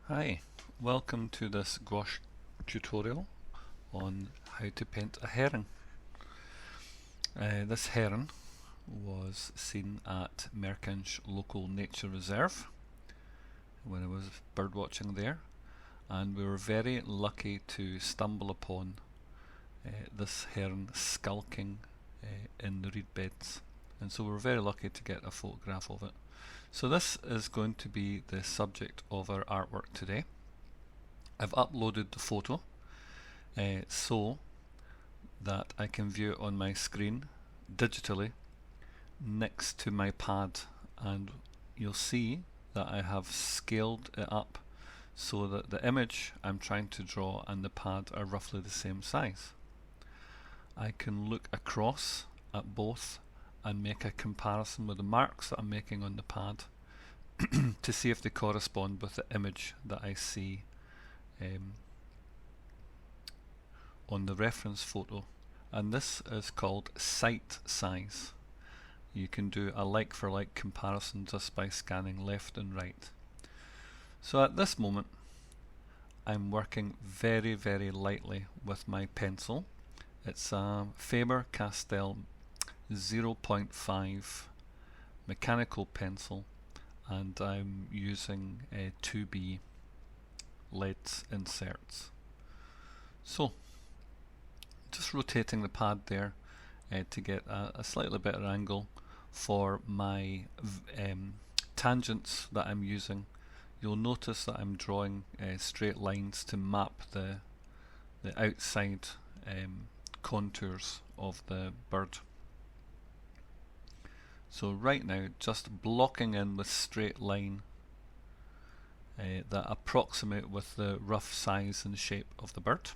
Hi, welcome to this gouache tutorial on how to paint a heron. This heron was seen at Merkinch Local Nature Reserve when I was birdwatching there, and we were very lucky to stumble upon this heron skulking in the reed beds, and so we were very lucky to get a photograph of it. So this is going to be the subject of our artwork today. I've uploaded the photo so that I can view it on my screen digitally next to my pad, and you'll see that I have scaled it up so that the image I'm trying to draw and the pad are roughly the same size. I can look across at both and make a comparison with the marks that I'm making on the pad to see if they correspond with the image that I see on the reference photo, and this is called sight size. You can do a like for like comparison just by scanning left and right. So at this moment I'm working very lightly with my pencil. It's a Faber-Castell 0.5 mechanical pencil, and I'm using 2B lead inserts. So just rotating the pad there to get a slightly better angle for my tangents that I'm using. You'll notice that I'm drawing straight lines to map the outside contours of the bird. So right now just blocking in with straight line that approximate with the rough size and shape of the bird.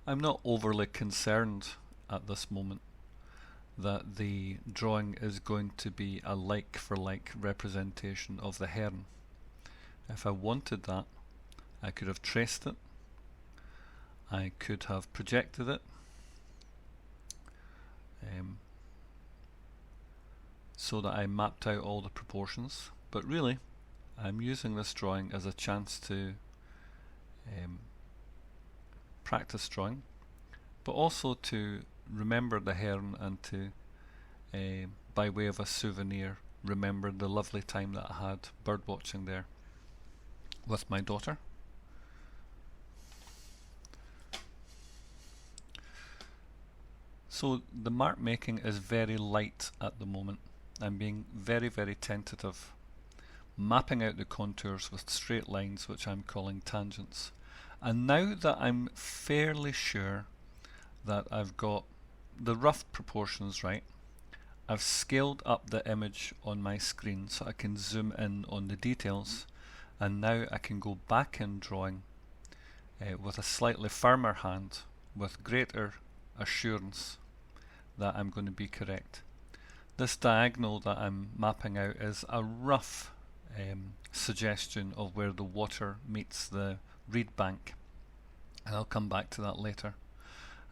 I'm not overly concerned at this moment that the drawing is going to be a like for like representation of the heron. If I wanted that, I could have traced it, I could have projected it, so that I mapped out all the proportions, but really I'm using this drawing as a chance to practice drawing, but also to remember the heron and to, by way of a souvenir, remember the lovely time that I had bird watching there with my daughter. So the mark making is very light at the moment. I'm being very tentative, mapping out the contours with straight lines, which I'm calling tangents. And now that I'm fairly sure that I've got the rough proportions right, I've scaled up the image on my screen so I can zoom in on the details, and now I can go back in drawing with a slightly firmer hand with greater assurance that I'm going to be correct. This diagonal that I'm mapping out is a rough suggestion of where the water meets the reed bank, and I'll come back to that later.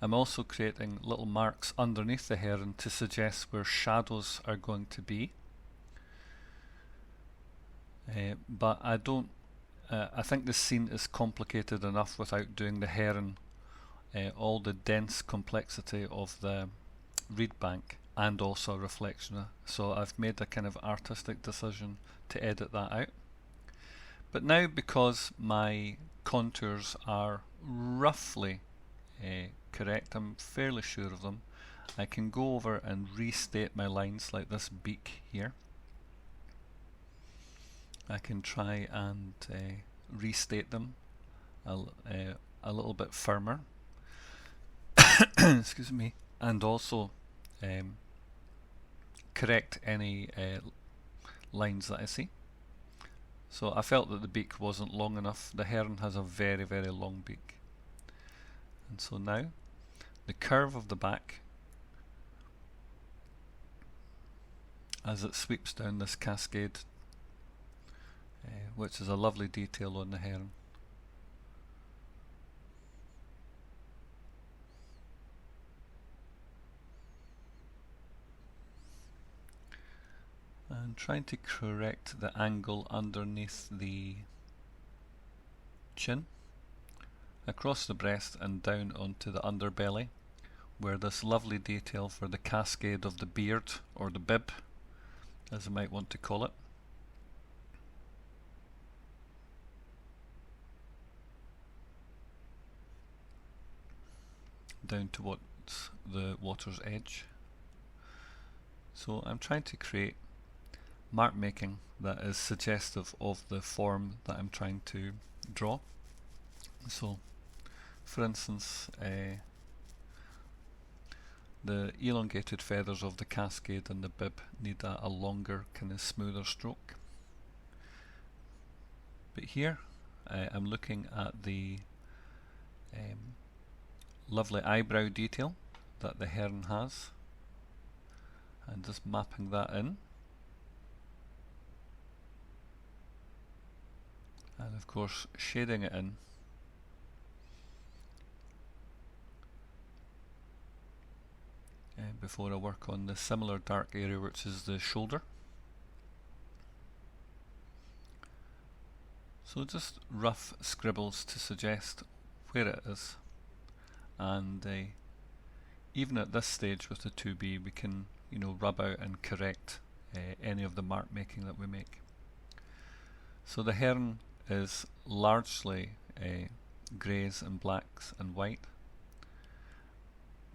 I'm also creating little marks underneath the heron to suggest where shadows are going to be, but I don't. I think the scene is complicated enough without doing the heron, all the dense complexity of the reed bank, and also a reflection. So I've made a kind of artistic decision to edit that out. But now, because my contours are roughly correct, I'm fairly sure of them, I can go over and restate my lines like this beak here. I can try and restate them a little bit firmer excuse me, and also correct any lines that I see. So I felt that the beak wasn't long enough. The heron has a very long beak, and so now the curve of the back as it sweeps down this cascade, which is a lovely detail on the heron. and trying to correct the angle underneath the chin, across the breast and down onto the underbelly, where this lovely detail for the cascade of the beard, or the bib as I might want to call it, down towards the water's edge. So I'm trying to create mark making that is suggestive of the form that I'm trying to draw. So for instance, the elongated feathers of the cascade and the bib need a longer, kind of smoother stroke. But here I'm looking at the lovely eyebrow detail that the heron has, and just mapping that in. And of course shading it in before I work on the similar dark area, which is the shoulder. So just rough scribbles to suggest where it is, and even at this stage with the 2B we can, you know, rub out and correct any of the mark making that we make. So the heron is largely greys and blacks and white,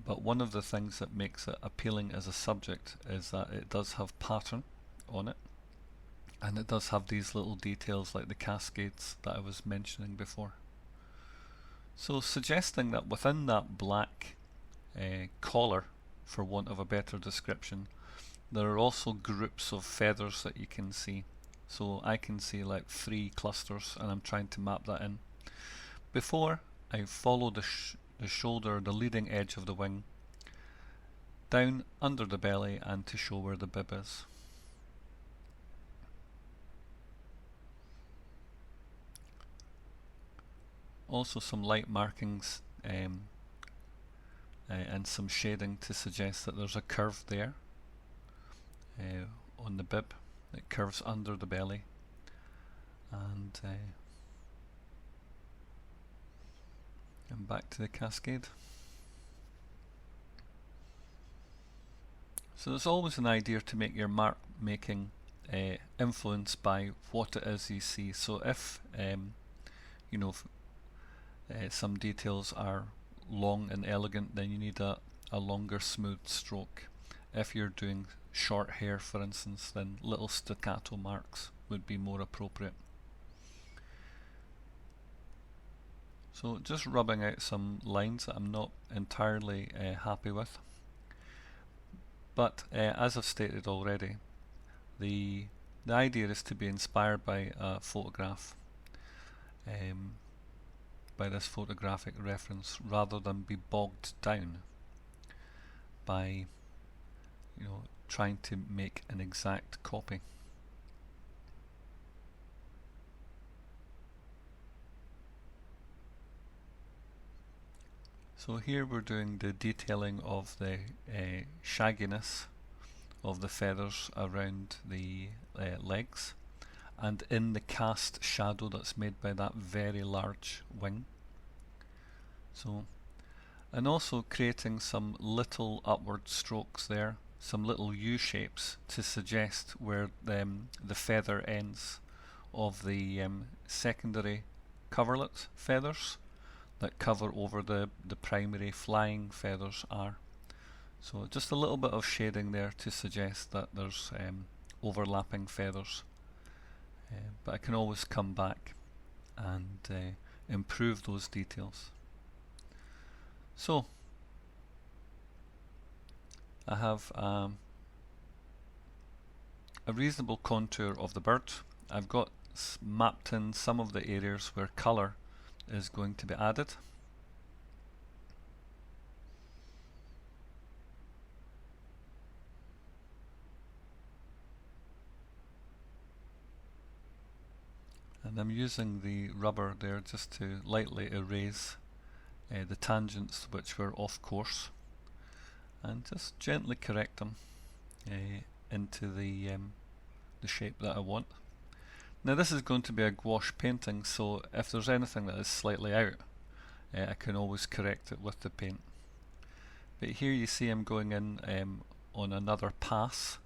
but one of the things that makes it appealing as a subject is that it does have pattern on it, and it does have these little details like the cascades that I was mentioning before. So suggesting that within that black collar, for want of a better description, there are also groups of feathers that you can see. So I can see like 3 clusters, and I'm trying to map that in. Before I follow the shoulder, the leading edge of the wing, down under the belly and to show where the bib is. Also some light markings and some shading to suggest that there's a curve there on the bib. It curves under the belly, and back to the cascade. So there's always an idea to make your mark making influenced by what it is you see. So if you know, some details are long and elegant, then you need a longer smooth stroke. If you're doing short hair, for instance, then little staccato marks would be more appropriate. So just rubbing out some lines that I'm not entirely happy with. But as I've stated already, the idea is to be inspired by a photograph, by this photographic reference, rather than be bogged down by, you know, trying to make an exact copy. So here we're doing the detailing of the shagginess of the feathers around the legs, and in the cast shadow that's made by that very large wing. So, and also creating some little upward strokes there, some little U shapes to suggest where the feather ends of the secondary coverlet feathers that cover over the primary flying feathers are. So just a little bit of shading there to suggest that there's overlapping feathers, but I can always come back and improve those details. So I have a reasonable contour of the bird. I've got mapped in some of the areas where colour is going to be added. And I'm using the rubber there just to lightly erase the tangents which were off course, and just gently correct them into the the shape that I want. Now this is going to be a gouache painting, so if there's anything that is slightly out, I can always correct it with the paint. But here you see I'm going in on another pass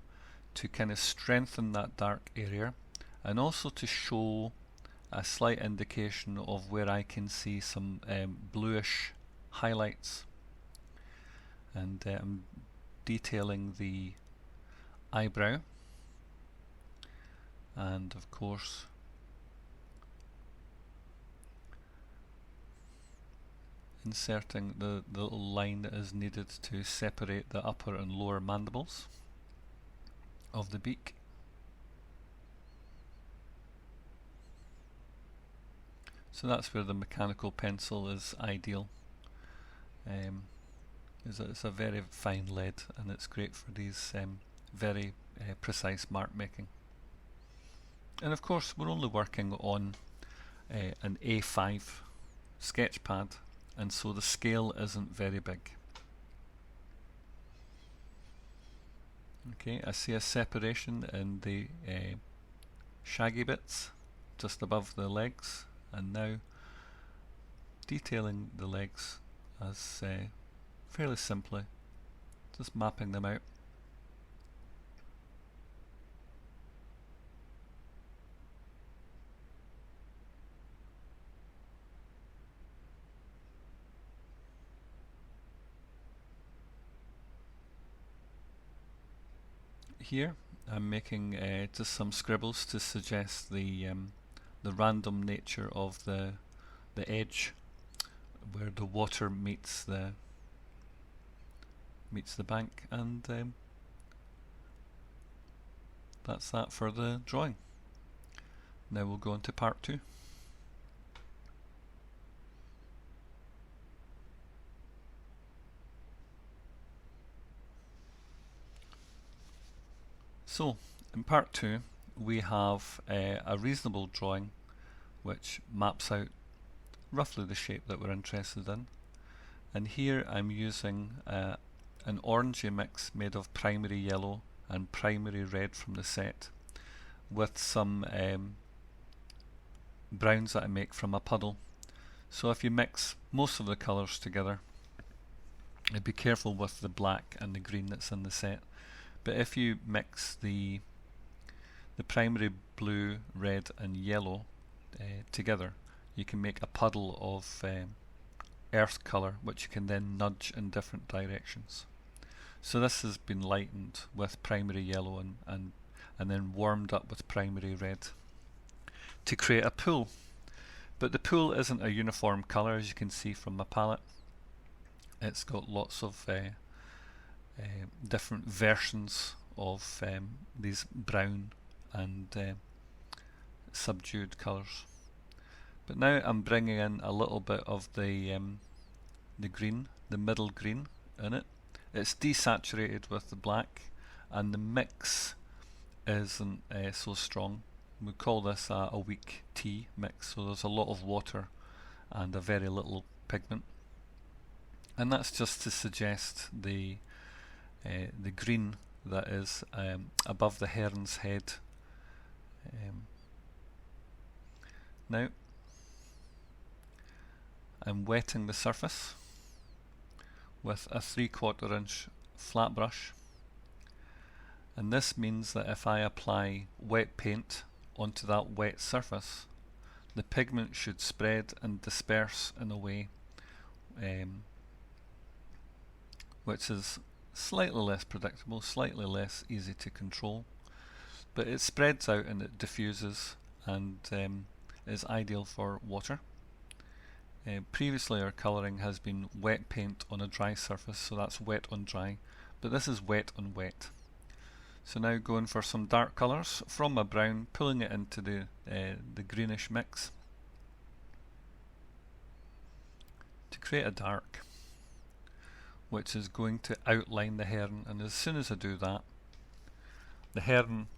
to kind of strengthen that dark area, and also to show a slight indication of where I can see some bluish highlights. And I'm detailing the eyebrow, and of course inserting the little line that is needed to separate the upper and lower mandibles of the beak. So that's where the mechanical pencil is ideal. It's a very fine lead, and it's great for these very precise mark making. And of course we're only working on an A5 sketch pad, and so the scale isn't very big. Okay, I see a separation in the shaggy bits just above the legs, and now detailing the legs as fairly simply, just mapping them out. Here I'm making just some scribbles to suggest the random nature of the edge where the water meets the bank, and that's that for the drawing. Now we'll go on to part 2. So in part 2 we have a reasonable drawing which maps out roughly the shape that we're interested in, and here I'm using an orangey mix made of primary yellow and primary red from the set, with some browns that I make from a puddle. So if you mix most of the colours together, be careful with the black and the green that's in the set, but if you mix the primary blue, red and yellow together, you can make a puddle of earth colour which you can then nudge in different directions. So this has been lightened with primary yellow and then warmed up with primary red to create a pool. But the pool isn't a uniform colour, as you can see from my palette. It's got lots of different versions of these brown and subdued colours. But now I'm bringing in a little bit of the green, the middle green in it. It's desaturated with the black, and the mix isn't so strong. We call this a weak tea mix, so there's a lot of water and a very little pigment, and that's just to suggest the green that is above the heron's head. Now I'm wetting the surface with a 3/4 inch flat brush, and this means that if I apply wet paint onto that wet surface, the pigment should spread and disperse in a way which is slightly less predictable, slightly less easy to control, but it spreads out and it diffuses and is ideal for water. Previously our colouring has been wet paint on a dry surface, so that's wet on dry, but this is wet on wet. So now going for some dark colours from my brown, pulling it into the greenish mix to create a dark, which is going to outline the heron, and as soon as I do that, the heron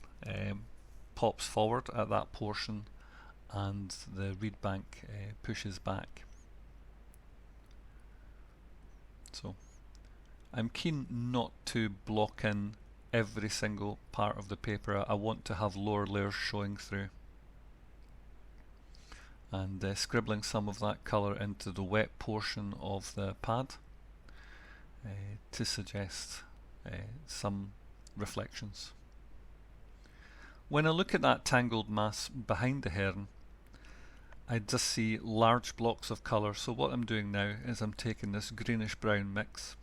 pops forward at that portion and the reed bank pushes back. So I'm keen not to block in every single part of the paper. I want to have lower layers showing through, and scribbling some of that colour into the wet portion of the pad to suggest some reflections. When I look at that tangled mass behind the heron, I just see large blocks of colour. So what I'm doing now is I'm taking this greenish brown mix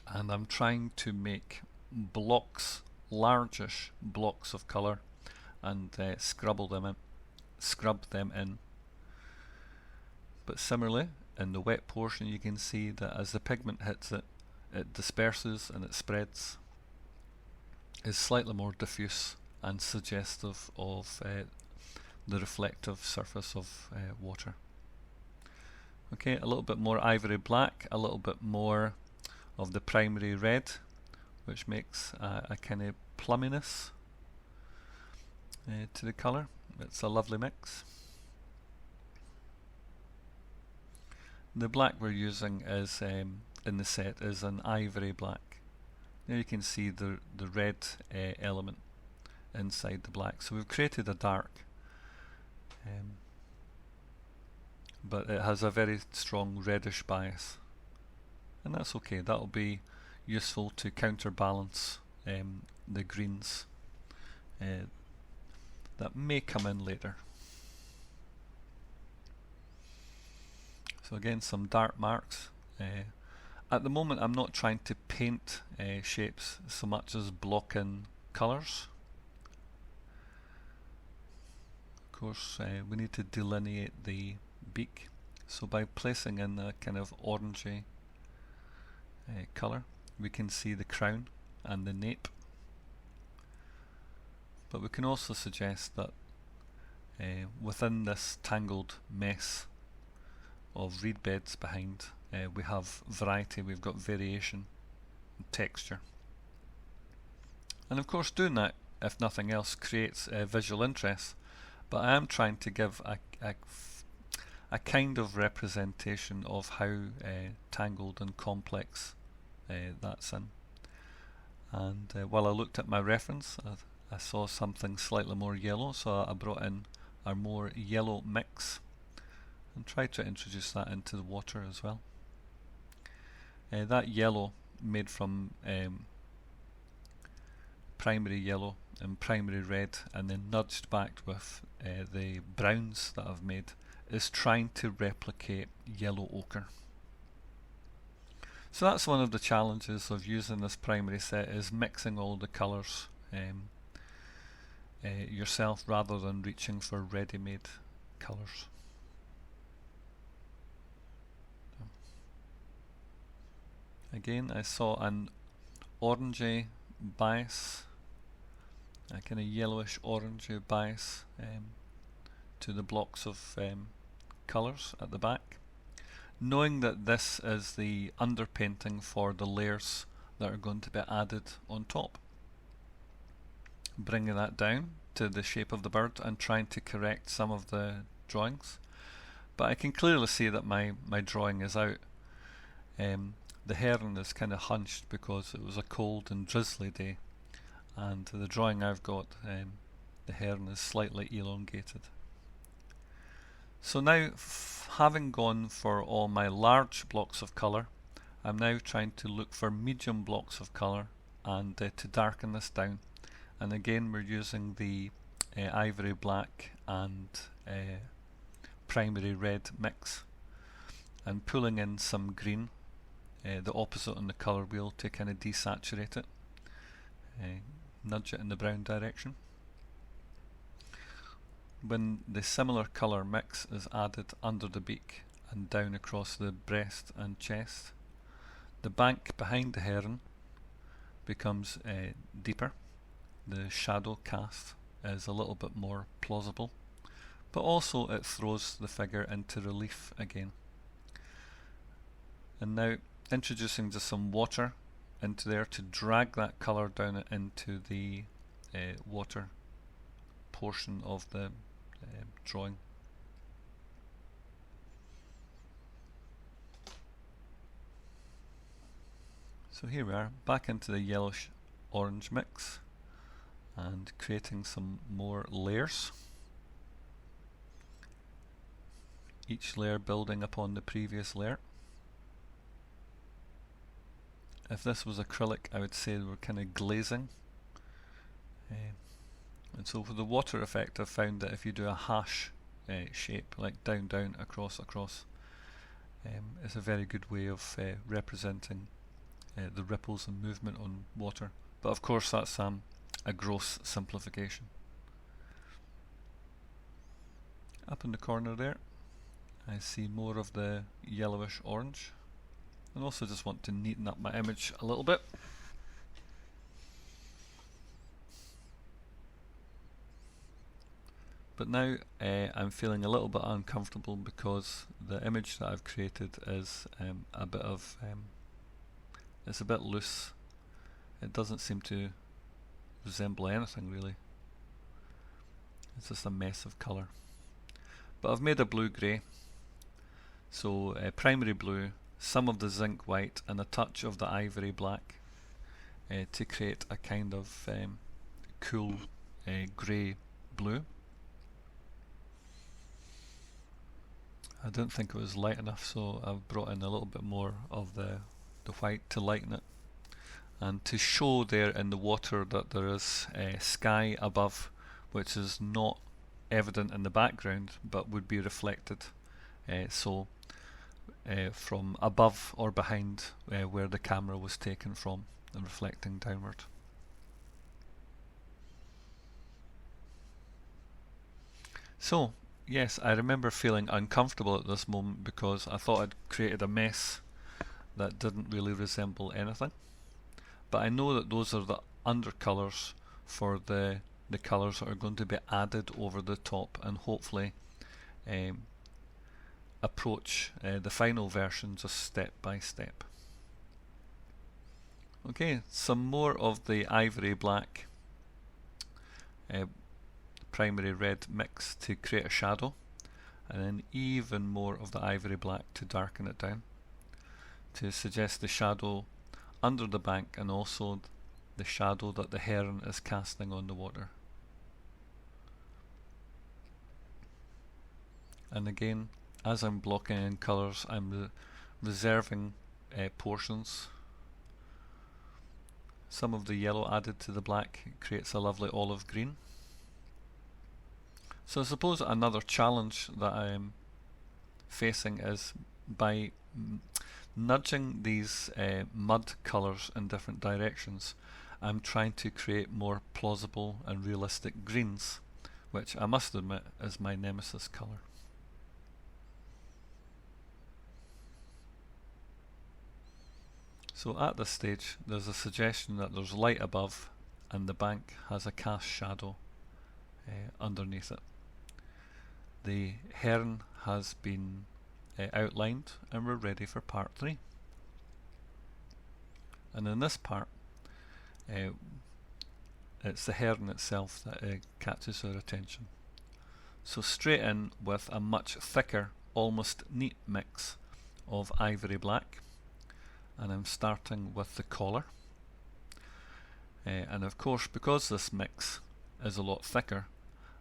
and I'm trying to make blocks, largish blocks of colour, and scrub them in. But similarly, in the wet portion, you can see that as the pigment hits it, it disperses and it spreads, is slightly more diffuse and suggestive of the reflective surface of water. Okay, a little bit more ivory black, a little bit more of the primary red, which makes a kind of plumminess to the colour. It's a lovely mix. The black we're using is in the set is an ivory black. Now you can see the red element inside the black. So we've created a dark, but it has a very strong reddish bias, and that's okay. That'll be useful to counterbalance the greens that may come in later. So again, some dark marks. At the moment I'm not trying to paint shapes so much as block in colours. Of course we need to delineate the beak, so by placing in a kind of orangey colour we can see the crown and the nape, but we can also suggest that within this tangled mess of reed beds behind, we have variety, we've got variation and texture. And of course doing that, if nothing else, creates visual interest, but I am trying to give a kind of representation of how tangled and complex that's in. And while I looked at my reference, I saw something slightly more yellow, so I brought in a more yellow mix and tried to introduce that into the water as well. That yellow made from primary yellow and primary red, and then nudged back with the browns that I've made, is trying to replicate yellow ochre. So that's one of the challenges of using this primary set, is mixing all the colours yourself rather than reaching for ready-made colours. Again, I saw an orangey bias, a kind of yellowish orangey bias to the blocks of colours at the back, knowing that this is the underpainting for the layers that are going to be added on top. Bringing that down to the shape of the bird and trying to correct some of the drawings, but I can clearly see that my drawing is out. The heron is kind of hunched because it was a cold and drizzly day, and the drawing I've got, the heron is slightly elongated. So now, having gone for all my large blocks of colour, I'm now trying to look for medium blocks of colour and to darken this down. And again, we're using the ivory black and primary red mix, and pulling in some green, the opposite on the colour wheel, to kind of desaturate it, nudge it in the brown direction. When the similar colour mix is added under the beak and down across the breast and chest, the bank behind the heron becomes deeper. The shadow cast is a little bit more plausible, but also it throws the figure into relief again. And now introducing just some water into there to drag that colour down into the water portion of the drawing. So here we are, back into the yellowish orange mix and creating some more layers, each layer building upon the previous layer. If this was acrylic, I would say we're kind of glazing. And so for the water effect, I've found that if you do a hash shape, like down, down, across, across, it's a very good way of representing the ripples and movement on water. But of course that's a gross simplification. Up in the corner there, I see more of the yellowish orange, and also just want to neaten up my image a little bit. But now I'm feeling a little bit uncomfortable because the image that I've created is a bit of it's a bit loose. It doesn't seem to resemble anything really. It's just a mess of colour. But I've made a blue-grey, so primary blue, some of the zinc white and a touch of the ivory black to create a kind of cool grey blue. I didn't think it was light enough, so I've brought in a little bit more of the white to lighten it, and to show there in the water that there is sky above, which is not evident in the background but would be reflected, from above or behind where the camera was taken from and reflecting downward. So yes, I remember feeling uncomfortable at this moment because I thought I'd created a mess that didn't really resemble anything. But I know that those are the undercolours for the colours that are going to be added over the top and hopefully approach the final version just step by step. Okay, some more of the ivory black primary red mix to create a shadow, and then even more of the ivory black to darken it down to suggest the shadow under the bank and also the shadow that the heron is casting on the water. And again, as I'm blocking in colours, I'm reserving portions. Some of the yellow added to the black creates a lovely olive green. So I suppose another challenge that I'm facing is by nudging these mud colours in different directions, I'm trying to create more plausible and realistic greens, which I must admit is my nemesis colour. So at this stage there's a suggestion that there's light above and the bank has a cast shadow underneath it. The heron has been outlined and we're ready for part 3. And in this part it's the heron itself that catches our attention. So straight in with a much thicker, almost neat mix of ivory black, and I'm starting with the collar. And of course, because this mix is a lot thicker,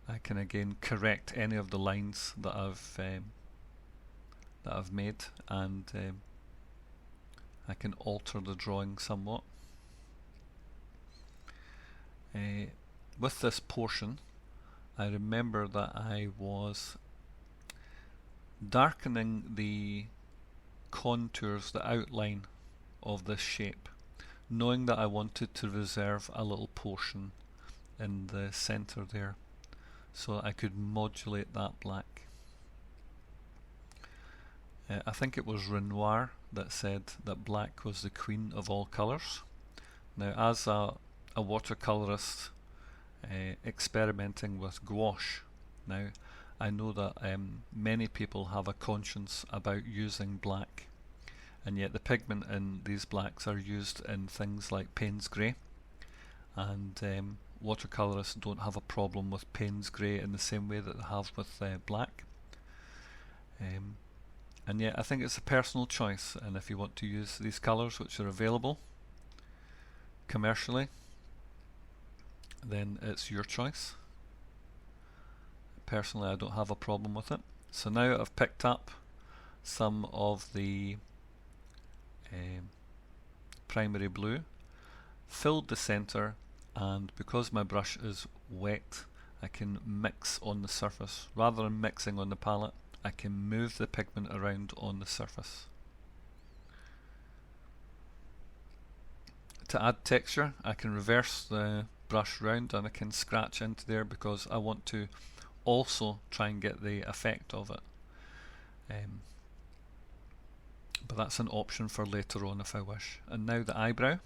I can again correct any of the lines that I've made, and I can alter the drawing somewhat. With this portion, I remember that I was darkening the contours, the outline of this shape, knowing that I wanted to reserve a little portion in the centre there so I could modulate that black. I think it was Renoir that said that black was the queen of all colours. Now, as a watercolourist experimenting with gouache, now I know that many people have a conscience about using black, and yet the pigment in these blacks are used in things like Payne's grey, and watercolourists don't have a problem with Payne's grey in the same way that they have with black. And yet I think it's a personal choice, and if you want to use these colours which are available commercially, then it's your choice. Personally, I don't have a problem with it. So now I've picked up some of the primary blue, filled the center, and because my brush is wet, I can mix on the surface. Rather than mixing on the palette, I can move the pigment around on the surface. To add texture, I can reverse the brush round and I can scratch into there because I want to also try and get the effect of it. But that's an option for later on if I wish. And now the eyebrow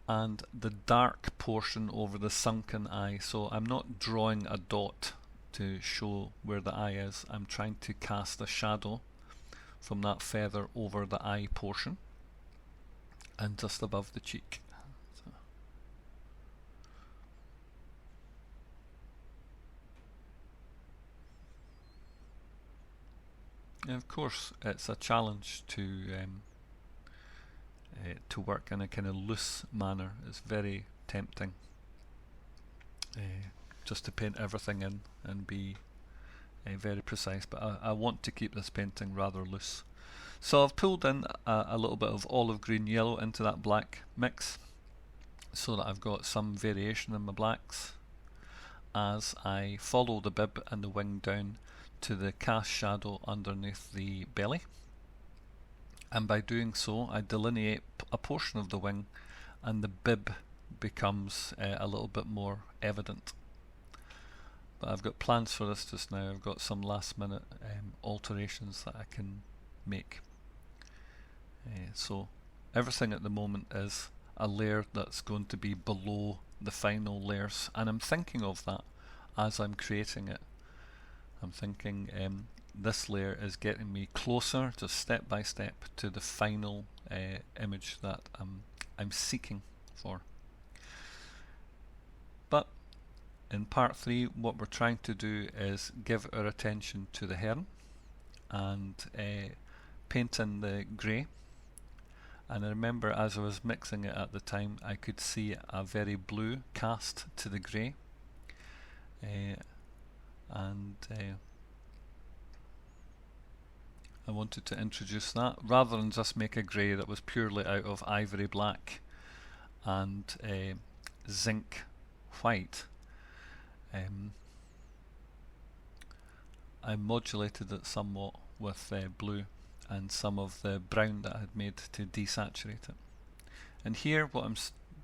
and the dark portion over the sunken eye. So I'm not drawing a dot to show where the eye is. I'm trying to cast a shadow from that feather over the eye portion and just above the cheek. So. And of course, it's a challenge to work in a kind of loose manner. It's very tempting just to paint everything in and be very precise, but I want to keep this painting rather loose. So I've pulled in a little bit of olive green yellow into that black mix so that I've got some variation in my blacks as I follow the bib and the wing down to the cast shadow underneath the belly. And by doing so, I delineate a portion of the wing and the bib becomes a little bit more evident. But I've got plans for this just now. I've got some last minute alterations that I can make. So everything at the moment is a layer that's going to be below the final layers, and I'm thinking of that as I'm creating it. I'm thinking this layer is getting me closer, just step by step, to the final image that I'm seeking for. But in part 3, what we're trying to do is give our attention to the heron and paint in the grey. And I remember as I was mixing it at the time, I could see a very blue cast to the grey, and I wanted to introduce that rather than just make a grey that was purely out of ivory black and zinc white. I modulated it somewhat with blue and some of the brown that I had made to desaturate it. And here what I'm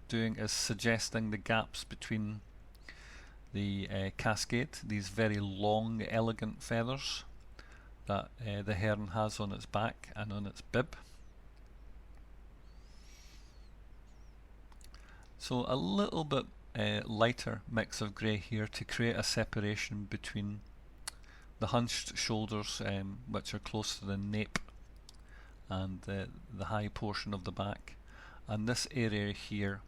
doing is suggesting the gaps between the cascade, these very long elegant feathers that the heron has on its back and on its bib. So a little bit lighter mix of grey here to create a separation between the hunched shoulders, which are close to the nape, and the high portion of the back, and this area here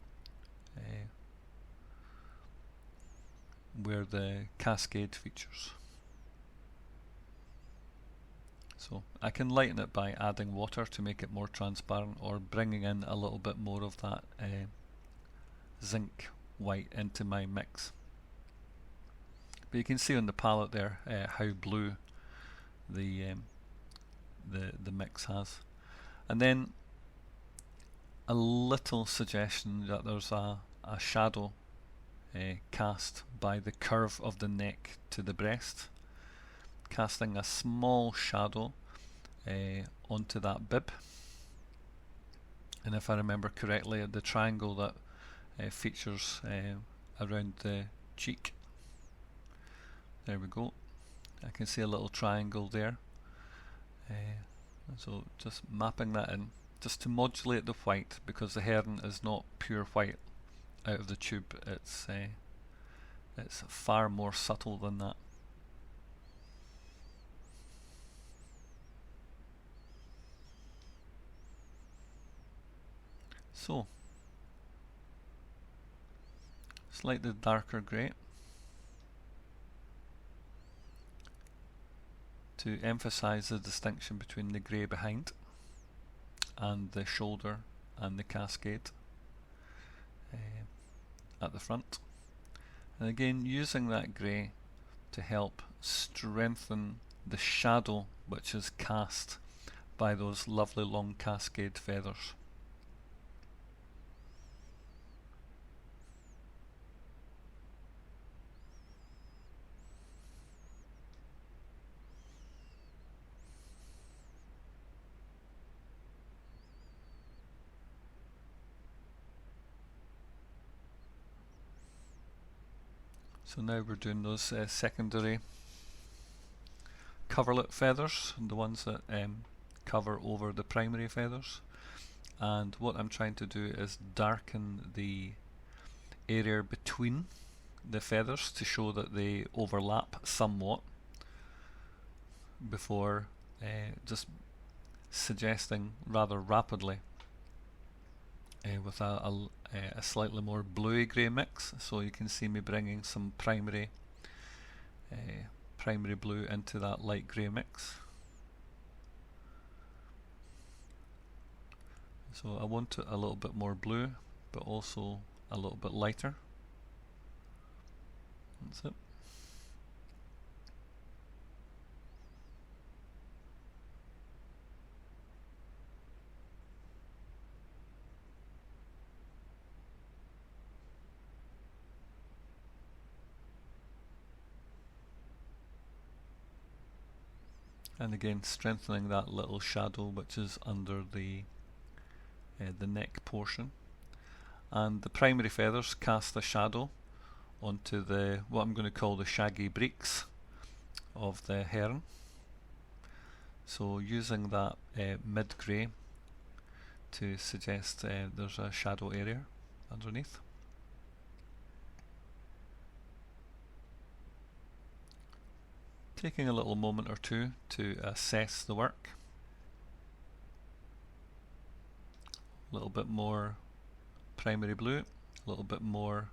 where the cascade features. So I can lighten it by adding water to make it more transparent, or bringing in a little bit more of that zinc white into my mix. But you can see on the palette there how blue the mix has. And then a little suggestion that there's a shadow cast by the curve of the neck to the breast, casting a small shadow onto that bib. And if I remember correctly, the triangle that features around the cheek. There we go. I can see a little triangle there. So just mapping that in, just to modulate the white, because the heron is not pure white out of the tube. It's far more subtle than that. So slightly darker grey to emphasize the distinction between the grey behind and the shoulder and the cascade. at the front. And again, using that grey to help strengthen the shadow which is cast by those lovely long cascade feathers. So now we're doing those secondary coverlet feathers, the ones that cover over the primary feathers. And what I'm trying to do is darken the area between the feathers to show that they overlap somewhat before just suggesting rather rapidly with a slightly more bluey grey mix. So you can see me bringing some primary blue into that light grey mix. So I want it a little bit more blue, but also a little bit lighter. That's it. And again, strengthening that little shadow which is under the neck portion. And the primary feathers cast a shadow onto the what I'm going to call the shaggy breeks of the heron. So using that mid-grey to suggest there's a shadow area underneath. Taking a little moment or two to assess the work. A little bit more primary blue, a little bit more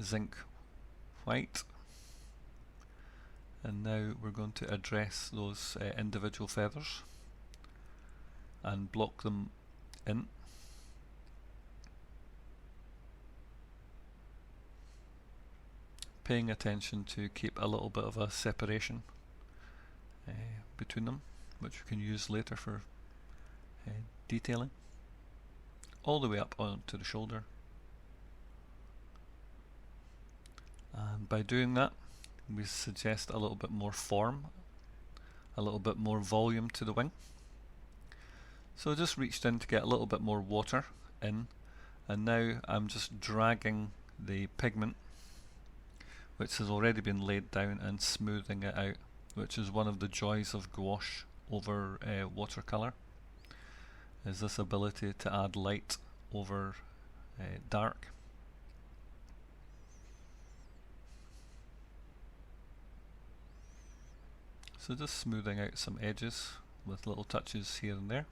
zinc white, and now we're going to address those individual feathers and block them in. Paying attention to keep a little bit of a separation between them, which you can use later for detailing, all the way up onto the shoulder. And by doing that, we suggest a little bit more form, a little bit more volume to the wing. So I just reached in to get a little bit more water in, and now I'm just dragging the pigment which has already been laid down and smoothing it out, which is one of the joys of gouache over watercolour, is this ability to add light over dark. So just smoothing out some edges with little touches here and there.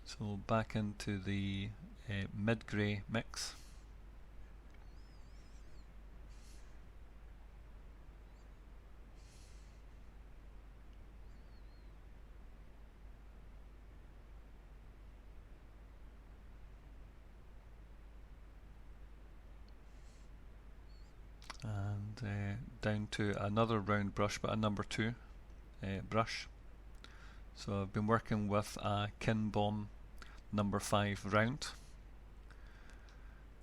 So back into the mid-grey mix. And down to another round brush, but a number 2 brush. So I've been working with a Kin Bomb number 5 round,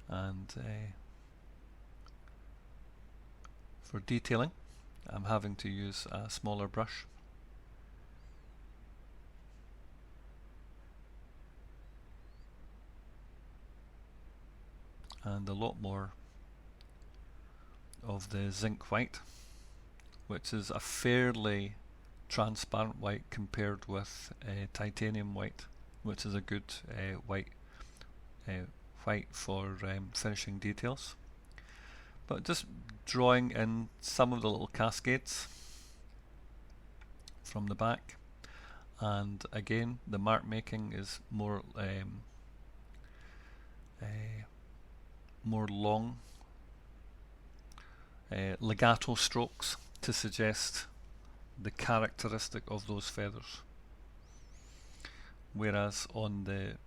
and for detailing I'm having to use a smaller brush. And a lot more of the zinc white, which is a fairly transparent white compared with titanium white, which is a good white for finishing details. But just drawing in some of the little cascades from the back, and again the mark making is more long legato strokes to suggest the characteristic of those feathers. whereas on the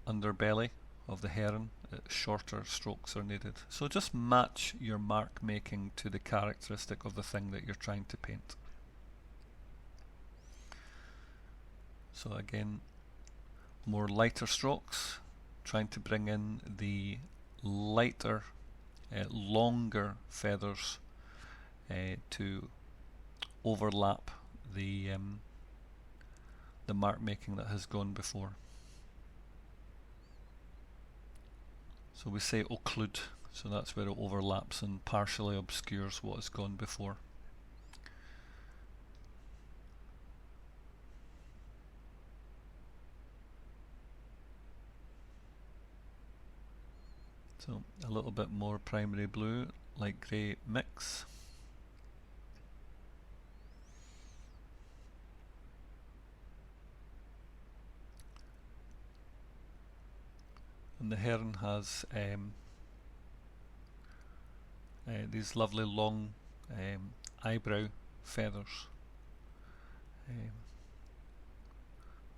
underbelly of the heron, shorter strokes are needed. So just match your mark making to the characteristic of the thing that you're trying to paint. So again, more lighter strokes, trying to bring in the lighter, longer feathers to overlap the mark making that has gone before. So we say occlude, so that's where it overlaps and partially obscures what has gone before. So a little bit more primary blue, light grey mix. And the heron has these lovely long eyebrow feathers,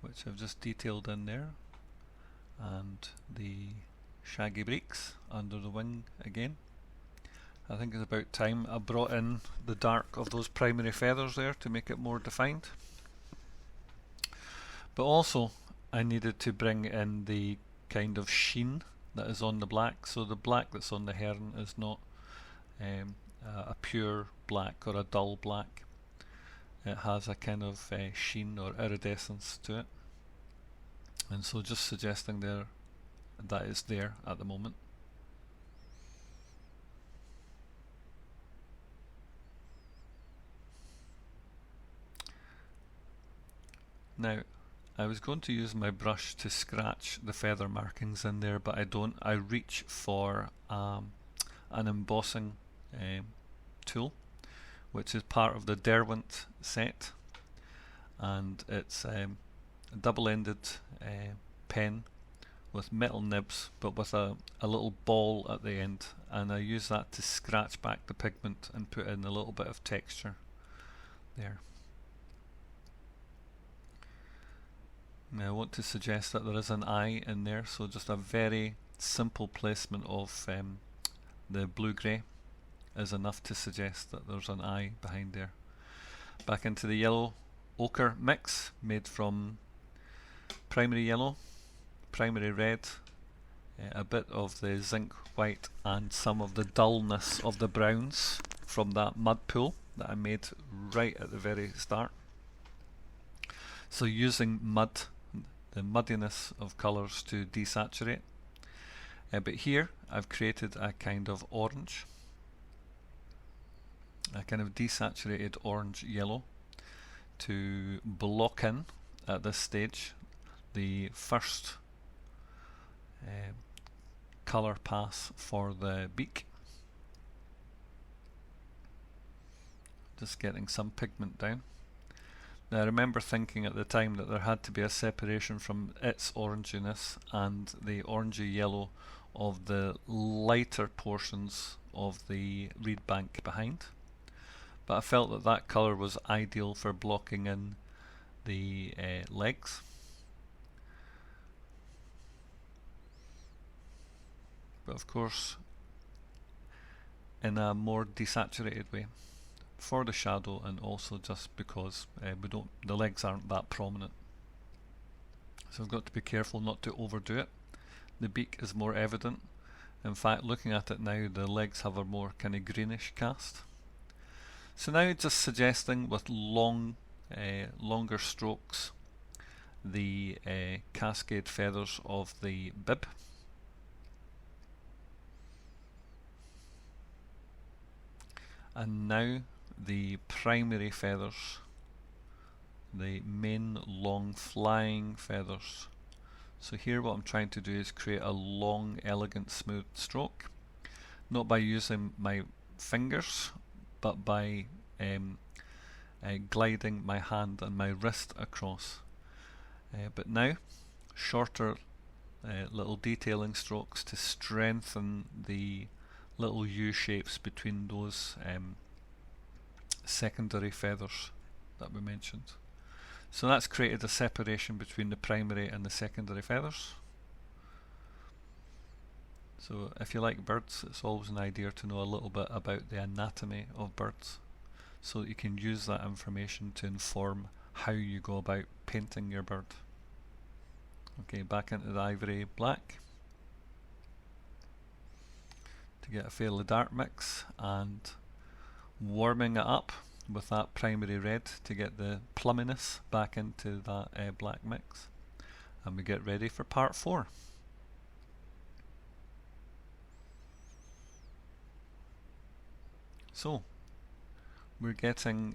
which I've just detailed in there, and the shaggy breeks under the wing again. I think it's about time I brought in the dark of those primary feathers there to make it more defined. But also I needed to bring in the kind of sheen that is on the black. So the black that's on the heron is not a pure black or a dull black. It has a kind of sheen or iridescence to it, and so just suggesting there that is there at the moment. Now I was going to use my brush to scratch the feather markings in there, but I don't. I reach for an embossing tool, which is part of the Derwent set, and it's a double-ended pen with metal nibs but with a little ball at the end, and I use that to scratch back the pigment and put in a little bit of texture there. Now I want to suggest that there is an eye in there, so just a very simple placement of the blue-grey is enough to suggest that there's an eye behind there. Back into the yellow ochre mix made from primary yellow, primary red, a bit of the zinc white, and some of the dullness of the browns from that mud pool that I made right at the very start. So using mud, the muddiness of colours to desaturate. But here I've created a kind of orange, a kind of desaturated orange yellow, to block in at this stage the first colour pass for the beak. Just getting some pigment down. Now I remember thinking at the time that there had to be a separation from its oranginess and the orangey yellow of the lighter portions of the reed bank behind, but I felt that that colour was ideal for blocking in the legs. But of course in a more desaturated way for the shadow, and also just because the legs aren't that prominent. So I've got to be careful not to overdo it. The beak is more evident. In fact, looking at it now, the legs have a more kind of greenish cast. So now just suggesting with longer strokes the cascade feathers of the bib. And now the primary feathers, the main long flying feathers. So here what I'm trying to do is create a long, elegant, smooth stroke, not by using my fingers, but by gliding my hand and my wrist across. But now shorter little detailing strokes to strengthen the little U shapes between those secondary feathers that we mentioned. So that's created a separation between the primary and the secondary feathers. So if you like birds, it's always an idea to know a little bit about the anatomy of birds, so that you can use that information to inform how you go about painting your bird. Okay, back into the ivory black to get a fairly dark mix, and warming it up with that primary red to get the plumminess back into that black mix, and we get ready for part 4. So we're getting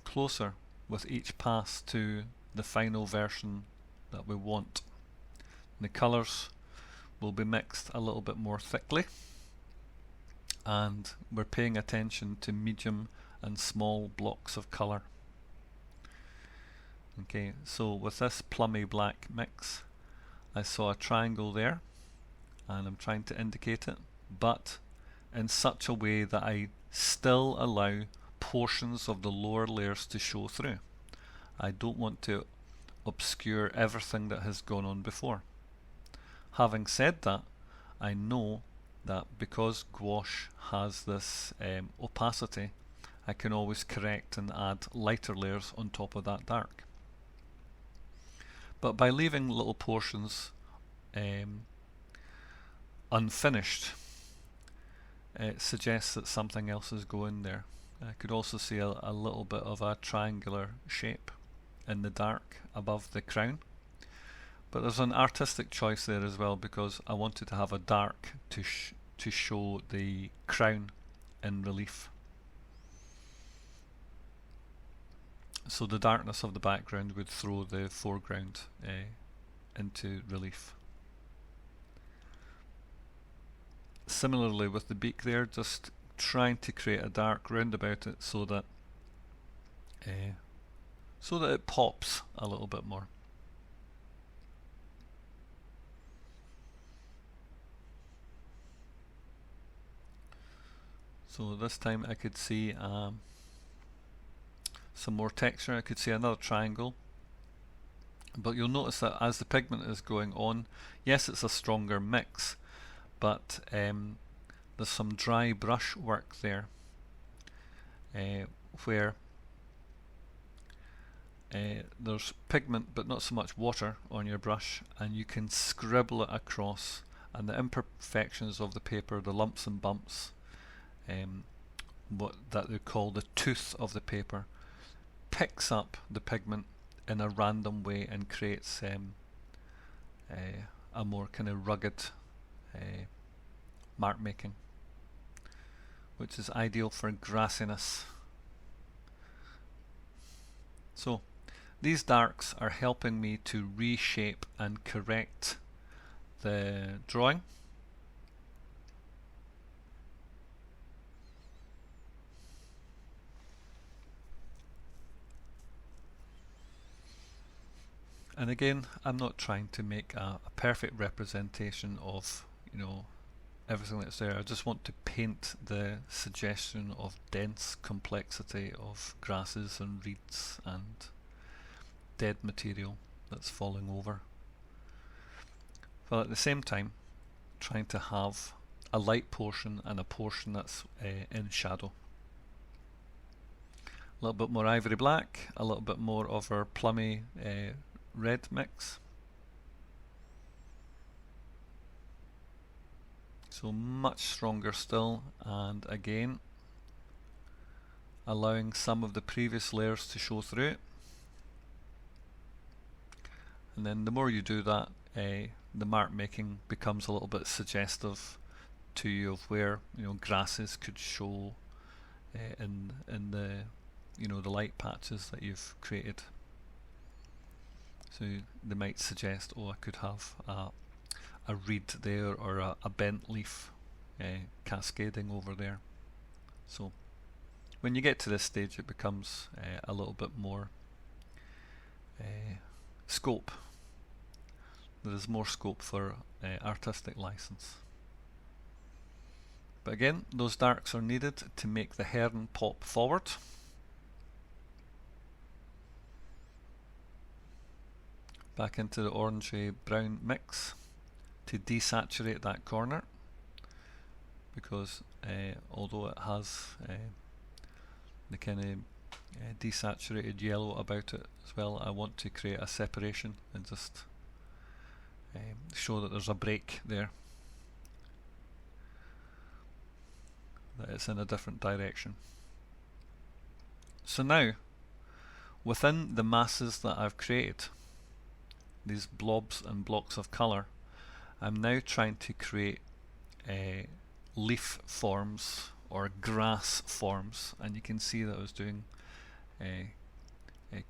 closer with each pass to the final version that we want. The colours will be mixed a little bit more thickly, and we're paying attention to medium and small blocks of colour. Okay, so with this plummy black mix, I saw a triangle there, and I'm trying to indicate it, but in such a way that I still allow portions of the lower layers to show through. I don't want to obscure everything that has gone on before. Having said that, I know that because gouache has this opacity, I can always correct and add lighter layers on top of that dark. But by leaving little portions unfinished, it suggests that something else is going there. I could also see a little bit of a triangular shape in the dark above the crown, but there's an artistic choice there as well, because I wanted to have a dark to show the crown in relief. So the darkness of the background would throw the foreground into relief. Similarly with the beak there, just trying to create a dark round about it so that it pops a little bit more. So this time I could see some more texture. I could see another triangle, but you'll notice that as the pigment is going on, yes, it's a stronger mix, but there's some dry brush work there where there's pigment but not so much water on your brush, and you can scribble it across, and the imperfections of the paper, the lumps and bumps, what that they call the tooth of the paper, picks up the pigment in a random way and creates a more kind of rugged mark making, which is ideal for grassiness. So these darks are helping me to reshape and correct the drawing. And again, I'm not trying to make a perfect representation of, everything that's there. I just want to paint the suggestion of dense complexity of grasses and reeds and dead material that's falling over, while at the same time trying to have a light portion and a portion that's in shadow. A little bit more ivory black, a little bit more of our plummy red mix. So much stronger still, and again allowing some of the previous layers to show through it. And then the more you do that, the mark making becomes a little bit suggestive to you of where grasses could show in the the light patches that you've created. So they might suggest, oh, I could have a reed there, or a bent leaf cascading over there. So when you get to this stage, it becomes a little bit more scope. There is more scope for artistic license. But again, those darks are needed to make the heron pop forward. back into the orangey brown mix to desaturate that corner, because although it has the kind of desaturated yellow about it as well, I want to create a separation and just show that there's a break there, that it's in a different direction. So now, within the masses that I've created, these blobs and blocks of colour, I'm now trying to create leaf forms or grass forms, and you can see that I was doing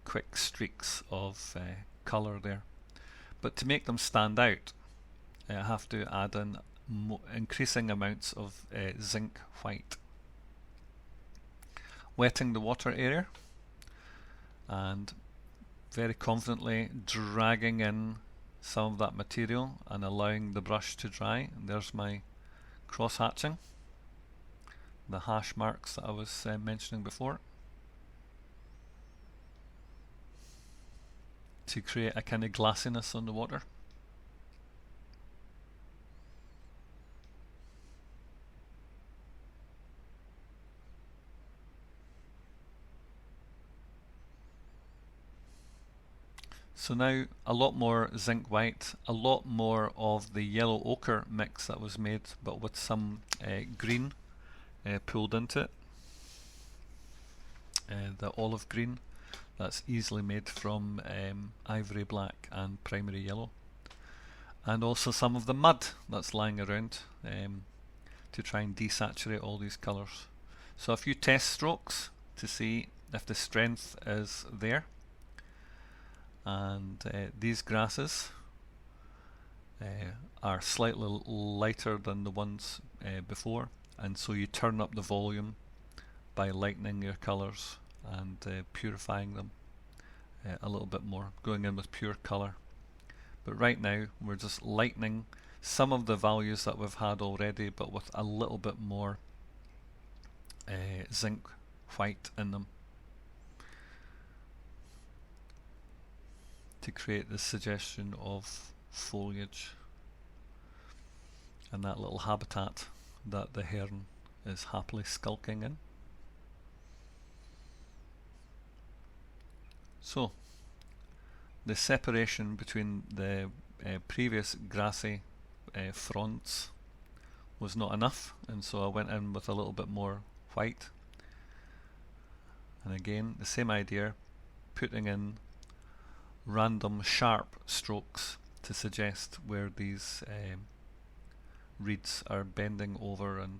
quick streaks of colour there. But to make them stand out, I have to add in increasing amounts of zinc white. Wetting the water area and very confidently dragging in some of that material and allowing the brush to dry. And there's my cross hatching, the hash marks that I was mentioning before, to create a kind of glassiness on the water. So now a lot more zinc white, a lot more of the yellow ochre mix that was made, but with some green pulled into it. The olive green that's easily made from ivory black and primary yellow. And also some of the mud that's lying around to try and desaturate all these colours. So a few test strokes to see if the strength is there. And these grasses are slightly lighter than the ones before, and so you turn up the volume by lightening your colours and purifying them a little bit more, going in with pure colour. But right now we're just lightening some of the values that we've had already, but with a little bit more zinc white in them, to create the suggestion of foliage and that little habitat that the heron is happily skulking in. So the separation between the previous grassy fronds was not enough, and so I went in with a little bit more white, and again the same idea, putting in random sharp strokes to suggest where these reeds are bending over and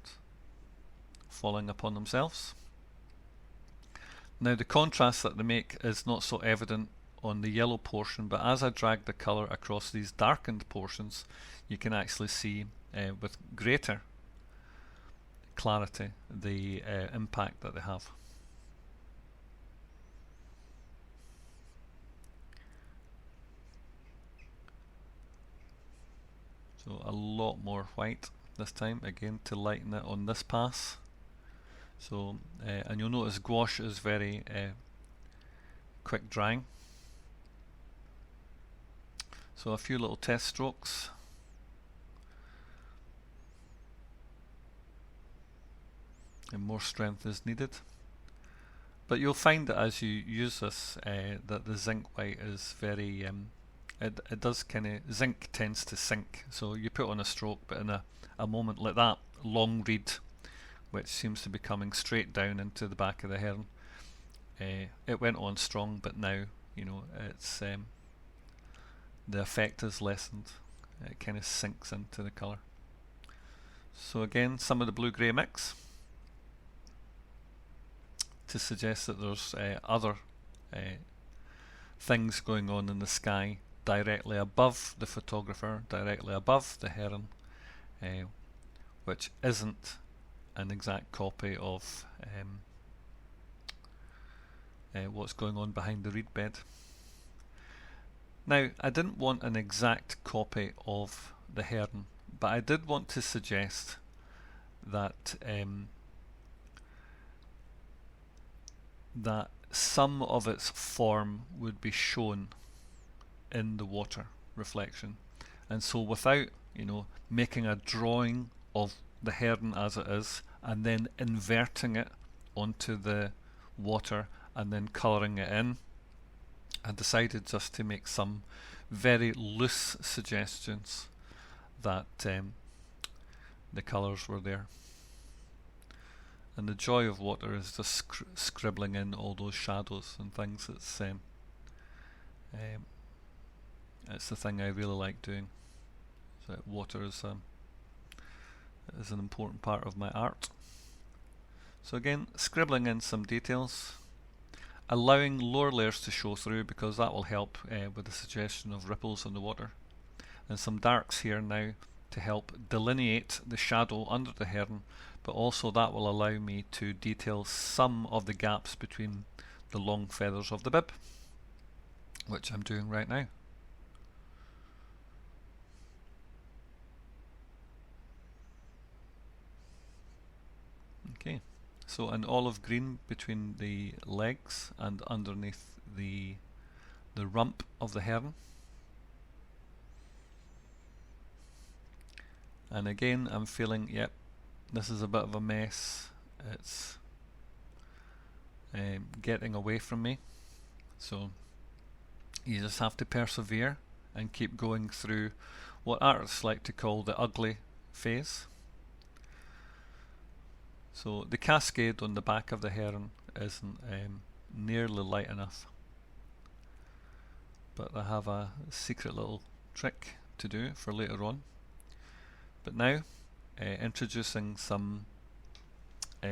falling upon themselves. Now the contrast that they make is not so evident on the yellow portion, but as I drag the colour across these darkened portions, you can actually see with greater clarity the impact that they have. So a lot more white this time, again to lighten it on this pass. So and you'll notice gouache is very quick drying. So a few little test strokes. And more strength is needed. But you'll find that as you use this, that the zinc white is very it does kind of, zinc tends to sink, so you put on a stroke, but in a moment like that long reed, which seems to be coming straight down into the back of the heron, it went on strong, but now, you know, it's the effect is lessened. It kind of sinks into the colour. So again, some of the blue-grey mix to suggest that there's other things going on in the sky directly above the photographer, directly above the heron, which isn't an exact copy of what's going on behind the reed bed. Now, I didn't want an exact copy of the heron, but I did want to suggest that that some of its form would be shown in the water reflection. And so without, making a drawing of the heron as it is and then inverting it onto the water and then colouring it in, I decided just to make some very loose suggestions that the colours were there. And the joy of water is just scribbling in all those shadows and things. It's the thing I really like doing. So water is an important part of my art. So again, scribbling in some details, allowing lower layers to show through because that will help with the suggestion of ripples in the water. And some darks here now to help delineate the shadow under the heron, but also that will allow me to detail some of the gaps between the long feathers of the bib, which I'm doing right now. Okay, so an olive green between the legs and underneath the rump of the heron. And again, I'm feeling, yep, this is a bit of a mess. It's getting away from me. So you just have to persevere and keep going through what artists like to call the ugly phase. So the cascade on the back of the heron isn't nearly light enough. But I have a secret little trick to do for later on. But now, introducing some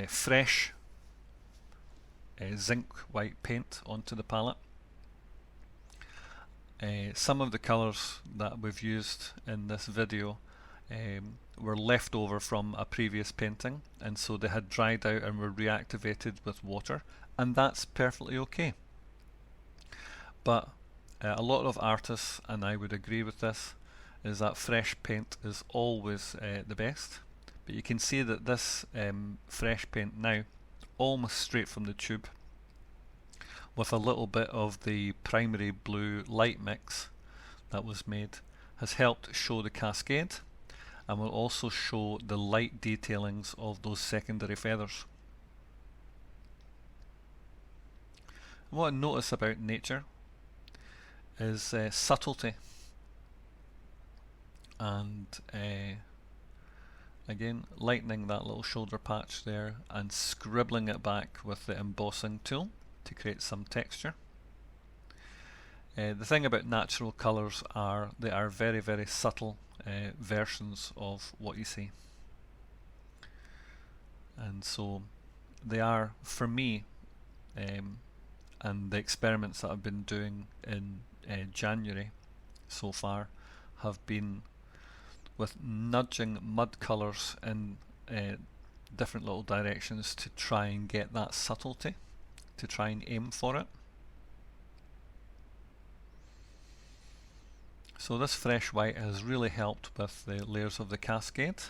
fresh zinc white paint onto the palette. Some of the colours that we've used in this video were left over from a previous painting, and so they had dried out and were reactivated with water, and that's perfectly okay. But a lot of artists, and I would agree with this, is that fresh paint is always the best. But you can see that this fresh paint now, almost straight from the tube, with a little bit of the primary blue light mix that was made, has helped show the cascade and will also show the light detailings of those secondary feathers. What I notice about nature is subtlety. And again, lightening that little shoulder patch there and scribbling it back with the embossing tool to create some texture. The thing about natural colours are they are very, very subtle versions of what you see. And so they are, for me, and the experiments that I've been doing in January so far have been with nudging mud colours in different little directions to try and get that subtlety, to try and aim for it. So this fresh white has really helped with the layers of the cascade.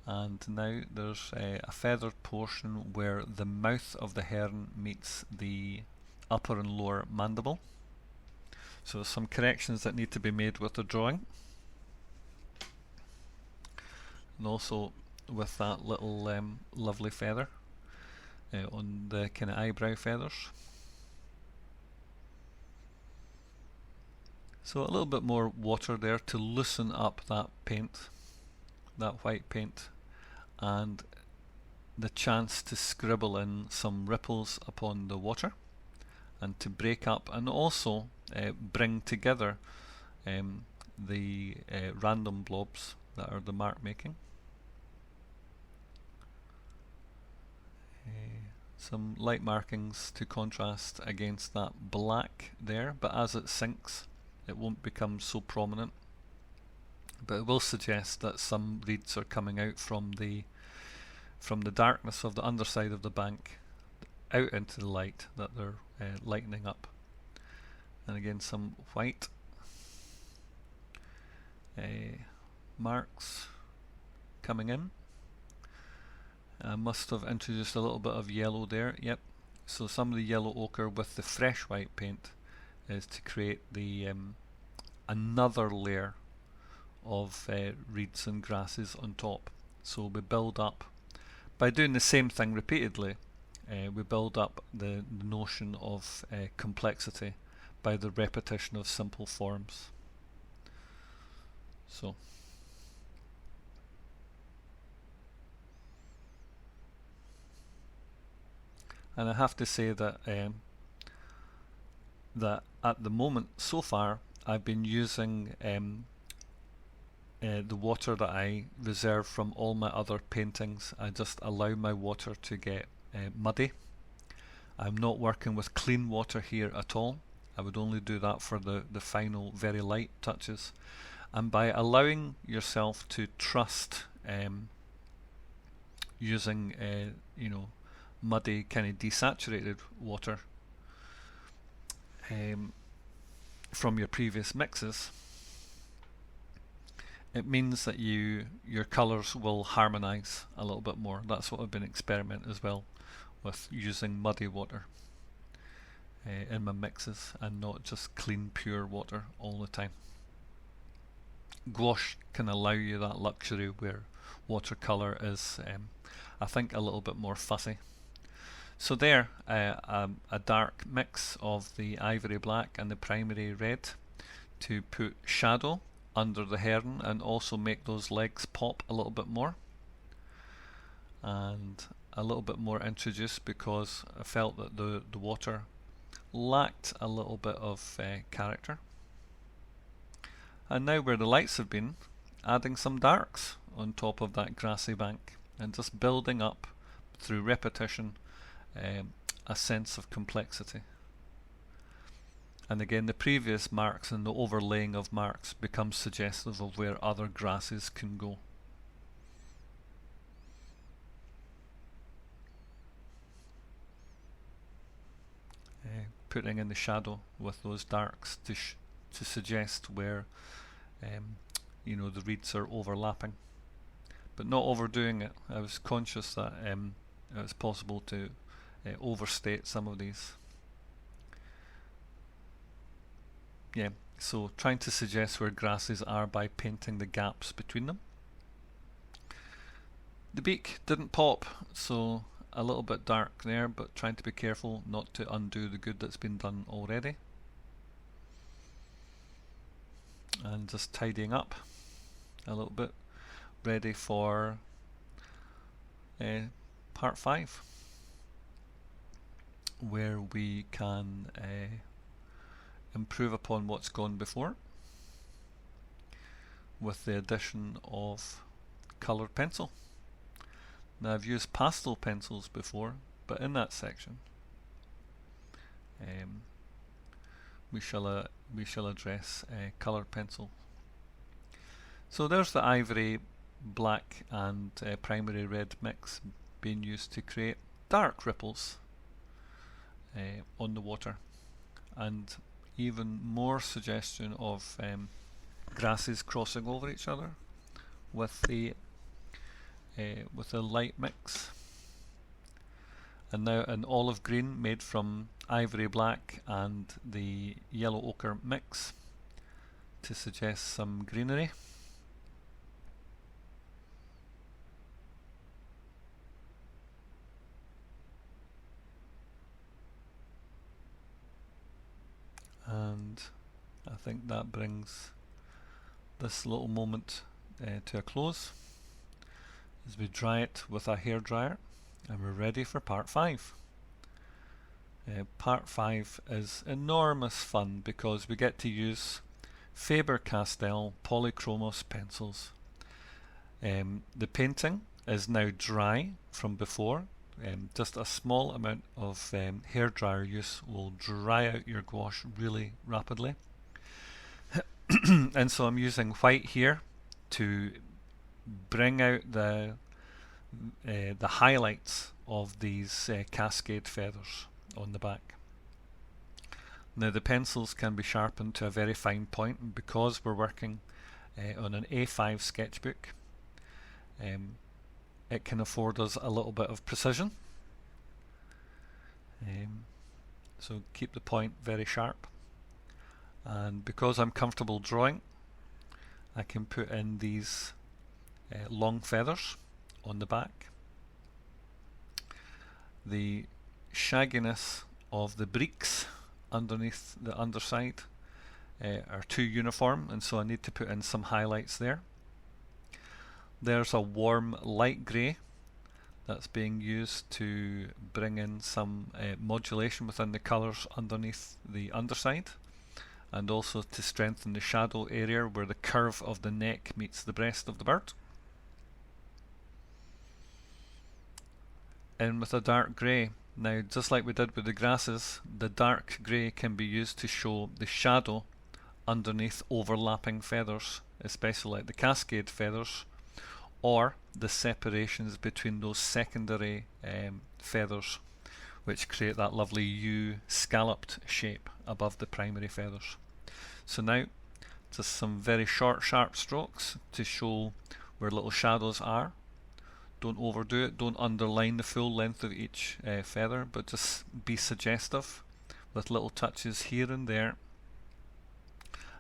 And now there's a feathered portion where the mouth of the heron meets the upper and lower mandible. So some corrections that need to be made with the drawing. And also with that little lovely feather on the kind of eyebrow feathers. So a little bit more water there to loosen up that paint, that white paint, and the chance to scribble in some ripples upon the water and to break up and also bring together the random blobs that are the mark making. Some light markings to contrast against that black there, but as it sinks it won't become so prominent, but it will suggest that some reeds are coming out from the darkness of the underside of the bank out into the light that they're lightening up. And again some white marks coming in. I must have introduced a little bit of yellow there, yep. So some of the yellow ochre with the fresh white paint is to create the another layer of reeds and grasses on top. So we build up, by doing the same thing repeatedly, we build up the notion of complexity by the repetition of simple forms. So and I have to say that that at the moment so far I've been using the water that I reserve from all my other paintings. I just allow my water to get muddy. I'm not working with clean water here at all. I would only do that for the final very light touches. And by allowing yourself to trust using you know, muddy kind of desaturated water from your previous mixes, it means that your colours will harmonise a little bit more. That's what I've been experimenting as well with, using muddy water in my mixes and not just clean pure water all the time. Gouache can allow you that luxury where watercolour is I think a little bit more fussy. So there, a dark mix of the ivory black and the primary red to put shadow under the heron and also make those legs pop a little bit more, and a little bit more introduced because I felt that the water lacked a little bit of character. And now where the lights have been, adding some darks on top of that grassy bank and just building up through repetition a sense of complexity. And again, the previous marks and the overlaying of marks becomes suggestive of where other grasses can go. Putting in the shadow with those darks to suggest where you know, the reeds are overlapping, but not overdoing it. I was conscious that it was possible to overstate some of these. Yeah, so trying to suggest where grasses are by painting the gaps between them. The beak didn't pop, so a little bit dark there, but trying to be careful not to undo the good that's been done already. And just tidying up a little bit, ready for part 5, where we can improve upon what's gone before with the addition of coloured pencil. Now, I've used pastel pencils before, but in that section we shall address coloured pencil. So there's the ivory black and primary red mix being used to create dark ripples on the water, and even more suggestion of grasses crossing over each other with the light mix. And now an olive green made from ivory black and the yellow ochre mix to suggest some greenery. And I think that brings this little moment to a close as we dry it with a hairdryer, and we're ready for part 5. Part 5 is enormous fun because we get to use Faber-Castell Polychromos pencils. The painting is now dry from before. Just a small amount of hairdryer use will dry out your gouache really rapidly. And so I'm using white here to bring out the highlights of these cascade feathers on the back. Now the pencils can be sharpened to a very fine point, and because we're working on an A5 sketchbook, it can afford us a little bit of precision. So keep the point very sharp. And because I'm comfortable drawing, I can put in these long feathers on the back. The shagginess of the breeks underneath the underside are too uniform, and so I need to put in some highlights there. There's a warm light grey that's being used to bring in some modulation within the colours underneath the underside, and also to strengthen the shadow area where the curve of the neck meets the breast of the bird. In with a dark grey. Now, just like we did with the grasses, the dark grey can be used to show the shadow underneath overlapping feathers, especially like the cascade feathers, or the separations between those secondary feathers, which create that lovely U scalloped shape above the primary feathers. So now, just some very short, sharp strokes to show where little shadows are. Don't overdo it, don't underline the full length of each feather, but just be suggestive with little touches here and there.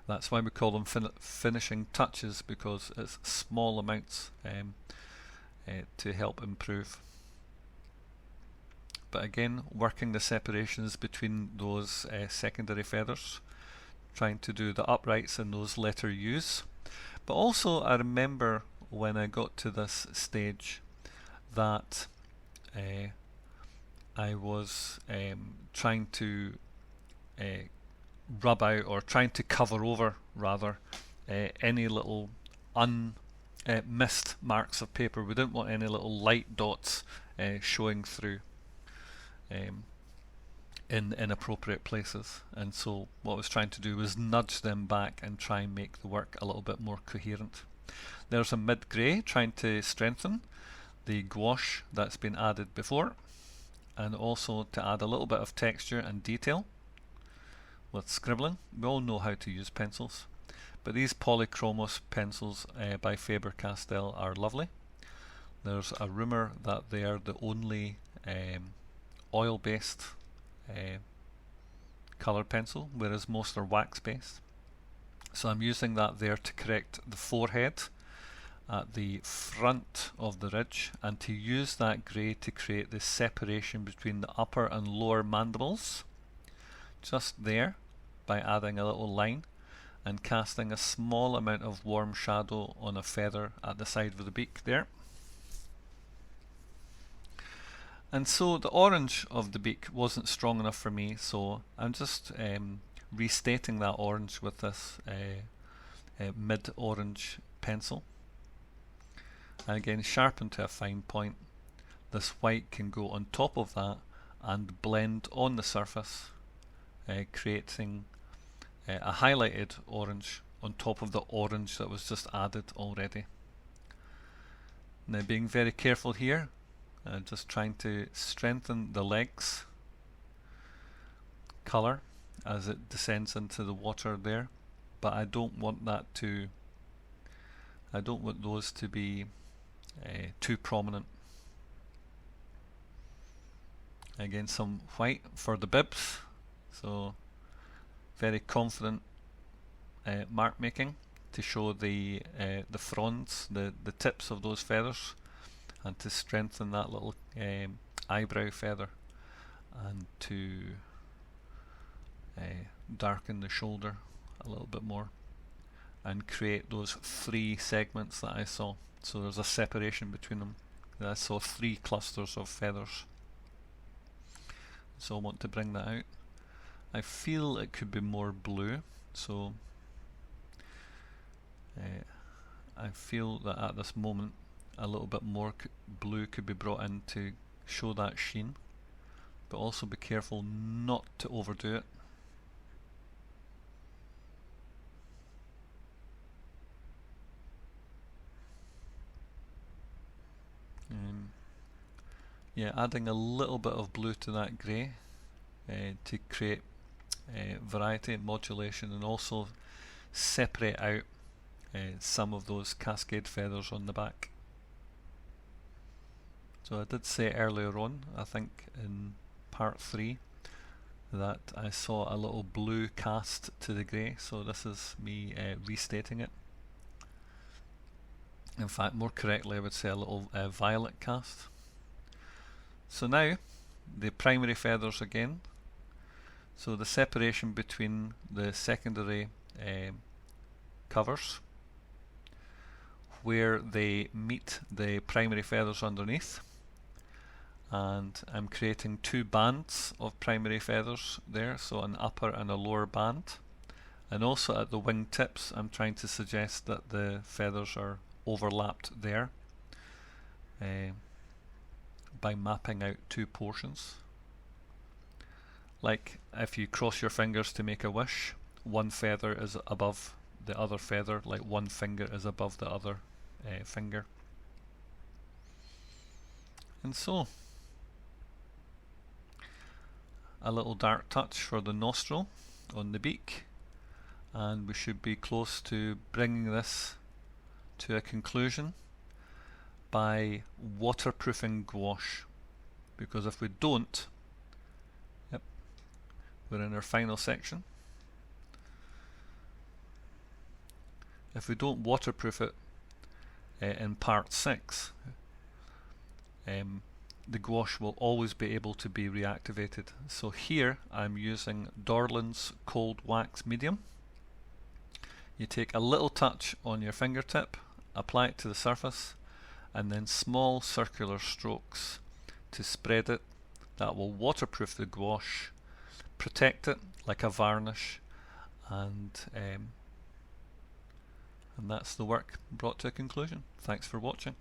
That's why we call them finishing touches, because it's small amounts to help improve. But again, working the separations between those secondary feathers, trying to do the uprights in those letter U's. But also I remember when I got to this stage that I was trying to rub out, or trying to cover over rather, any little missed marks of paper. We didn't want any little light dots showing through in inappropriate places, and so what I was trying to do was nudge them back and try and make the work a little bit more coherent. There's a mid-grey trying to strengthen the gouache that's been added before, and also to add a little bit of texture and detail with scribbling. We all know how to use pencils, but these Polychromos pencils by Faber-Castell are lovely. There's a rumour that they are the only oil-based colour pencil, whereas most are wax-based. So I'm using that there to correct the forehead at the front of the ridge, and to use that grey to create this separation between the upper and lower mandibles, just there, by adding a little line and casting a small amount of warm shadow on a feather at the side of the beak there. And so the orange of the beak wasn't strong enough for me, so I'm just restating that orange with this mid-orange pencil. And again, sharpen to a fine point. This white can go on top of that and blend on the surface, creating a highlighted orange on top of the orange that was just added already. Now, being very careful here, just trying to strengthen the legs colour as it descends into the water there, but I don't want those to be too prominent. Again, some white for the bibs, so very confident mark making to show the fronds, the tips of those feathers, and to strengthen that little eyebrow feather, and to darken the shoulder a little bit more and create those three segments that I saw. So there's a separation between them. I saw three clusters of feathers, so I want to bring that out. I feel it could be more blue, so I feel that at this moment a little bit more blue could be brought in to show that sheen, but also be careful not to overdo it. Yeah, adding a little bit of blue to that grey to create variety and modulation, and also separate out some of those cascade feathers on the back. So I did say earlier on, I think in part 3, that I saw a little blue cast to the grey, so this is me restating it. In fact, more correctly I would say a little violet cast. So now the primary feathers again. So the separation between the secondary covers where they meet the primary feathers underneath, and I'm creating two bands of primary feathers there, so an upper and a lower band, and also at the wing tips I'm trying to suggest that the feathers are overlapped there by mapping out two portions. Like if you cross your fingers to make a wish, one feather is above the other feather, like one finger is above the other finger. And so, a little dark touch for the nostril on the beak, and we should be close to bringing this to a conclusion by waterproofing gouache, because if we don't, we're in our final section. If we don't waterproof it in part 6, the gouache will always be able to be reactivated. So here I'm using Dorland's cold wax medium. You take a little touch on your fingertip, apply it to the surface, and then small circular strokes to spread it. That will waterproof the gouache, protect it like a varnish, and that's the work brought to a conclusion. Thanks for watching.